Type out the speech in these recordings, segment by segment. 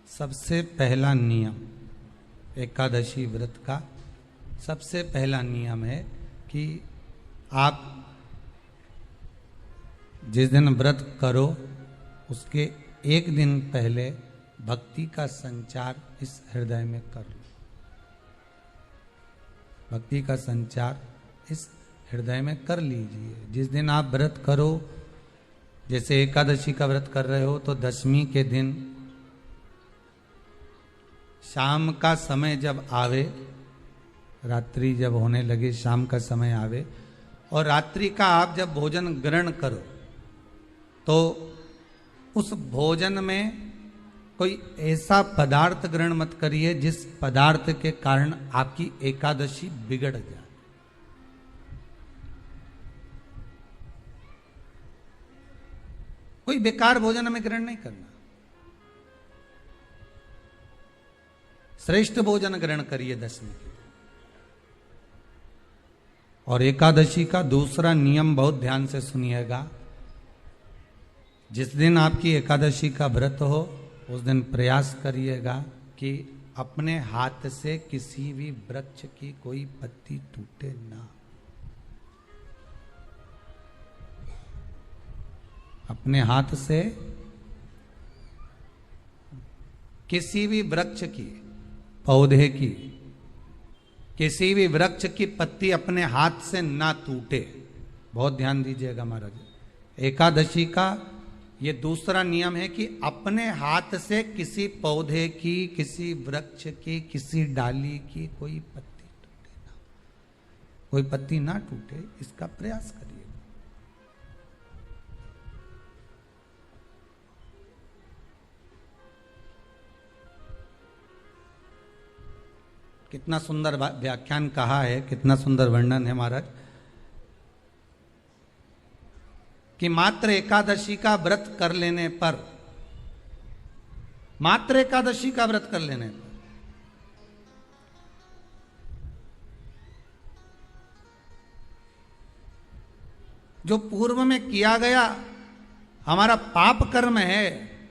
सबसे पहला नियम एकादशी व्रत का सबसे पहला नियम है कि आप जिस दिन व्रत करो उसके एक दिन पहले भक्ति का संचार इस हृदय में कर लो। भक्ति का संचार इस हृदय में कर लीजिए। जिस दिन आप व्रत करो, जैसे एकादशी का व्रत कर रहे हो तो दशमी के दिन शाम का समय जब आवे, रात्रि जब होने लगे, शाम का समय आवे और रात्रि का आप जब भोजन ग्रहण करो तो उस भोजन में कोई ऐसा पदार्थ ग्रहण मत करिए जिस पदार्थ के कारण आपकी एकादशी बिगड़ जाए। कोई बेकार भोजन हमें ग्रहण नहीं करना, श्रेष्ठ भोजन ग्रहण करिए दशमी के। और एकादशी का दूसरा नियम बहुत ध्यान से सुनिएगा। जिस दिन आपकी एकादशी का व्रत हो उस दिन प्रयास करिएगा कि अपने हाथ से किसी भी वृक्ष की कोई पत्ती टूटे ना। अपने हाथ से किसी भी वृक्ष की, पौधे की, किसी भी वृक्ष की पत्ती अपने हाथ से ना टूटे। बहुत ध्यान दीजिएगा महाराज। एकादशी का ये दूसरा नियम है कि अपने हाथ से किसी पौधे की, किसी वृक्ष की, किसी डाली की कोई पत्ती टूटे ना, कोई पत्ती ना टूटे, इसका प्रयास करिए। कितना सुंदर व्याख्यान कहा है, कितना सुंदर वर्णन है महाराज कि मात्र एकादशी का व्रत कर लेने पर, मात्र एकादशी का व्रत कर लेने पर जो पूर्व में किया गया हमारा पाप कर्म है,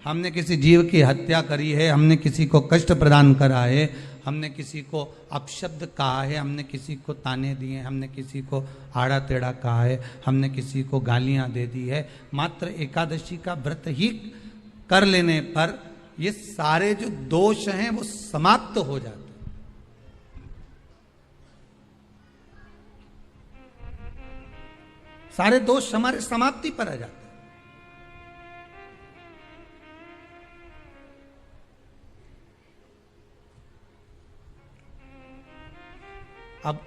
हमने किसी जीव की हत्या करी है, हमने किसी को कष्ट प्रदान करा है, हमने किसी को अपशब्द कहा है, हमने किसी को ताने दिए, हमने किसी को आड़ा टेढ़ा कहा है, हमने किसी को गालियां दे दी है, मात्र एकादशी का व्रत ही कर लेने पर ये सारे जो दोष हैं वो समाप्त हो जाते हैं। सारे दोष हमारे समाप्ति पर आ जाते हैं। अब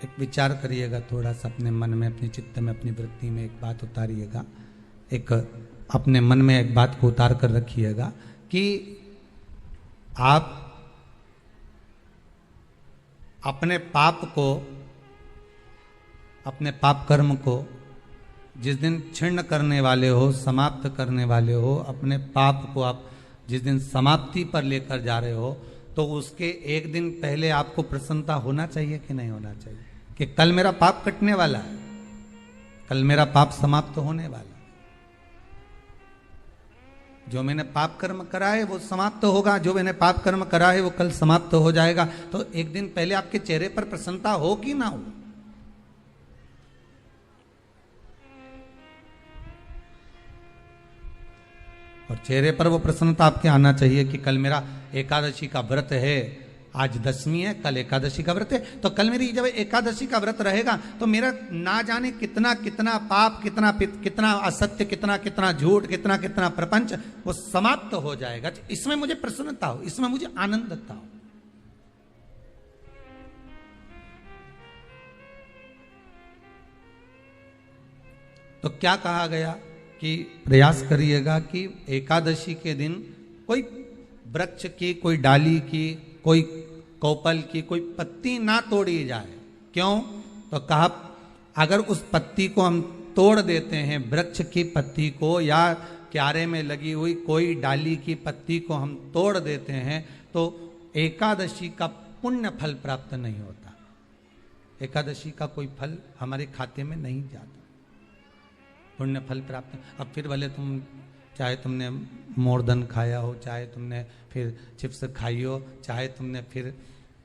एक विचार करिएगा थोड़ा सा अपने मन में, अपने चित्त में, अपनी वृत्ति में एक बात उतारिएगा। एक अपने मन में एक बात को उतार कर रखिएगा कि आप अपने पाप को, अपने पाप कर्म को जिस दिन छिन्न करने वाले हो, समाप्त करने वाले हो, अपने पाप को आप जिस दिन समाप्ति पर लेकर जा रहे हो तो उसके एक दिन पहले आपको प्रसन्नता होना चाहिए कि नहीं होना चाहिए कि कल मेरा पाप कटने वाला है, कल मेरा पाप समाप्त होने वाला है। जो मैंने पाप कर्म करा है वो समाप्त होगा, जो मैंने पाप कर्म करा है वो कल समाप्त हो जाएगा। तो एक दिन पहले आपके चेहरे पर प्रसन्नता हो कि ना हो? और चेहरे पर वो प्रसन्नता आपके आना चाहिए कि कल मेरा एकादशी का व्रत है, आज दशमी है, कल एकादशी का व्रत है, तो कल मेरी जब एकादशी का व्रत रहेगा तो मेरा ना जाने कितना कितना पाप, कितना असत्य, कितना झूठ, कितना प्रपंच वो समाप्त हो जाएगा। इसमें मुझे प्रसन्नता हो, इसमें मुझे आनंदता हो। तो क्या कहा गया कि प्रयास करिएगा कि एकादशी के दिन कोई वृक्ष की, कोई डाली की, कोई कोपल की कोई पत्ती ना तोड़ी जाए। क्यों? तो कहा अगर उस पत्ती को हम तोड़ देते हैं, वृक्ष की पत्ती को या क्यारे में लगी हुई कोई डाली की पत्ती को हम तोड़ देते हैं तो एकादशी का पुण्य फल प्राप्त नहीं होता, एकादशी का कोई फल हमारे खाते में नहीं जाता, पुण्य फल प्राप्त। अब फिर भले तुम चाहे तुमने मोरधन खाया हो, चाहे तुमने फिर चिप्स खाई हो, चाहे तुमने फिर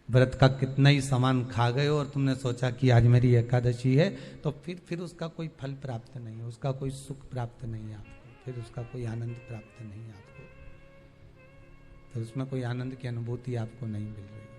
व्रत का कितना ही सामान खा गए हो और तुमने सोचा कि आज मेरी एकादशी है, तो फिर उसका कोई फल प्राप्त नहीं है, उसका कोई सुख प्राप्त नहीं है आपको, फिर उसका कोई आनंद प्राप्त नहीं है आपको, फिर उसमें कोई आनंद की अनुभूति आपको नहीं मिल रही।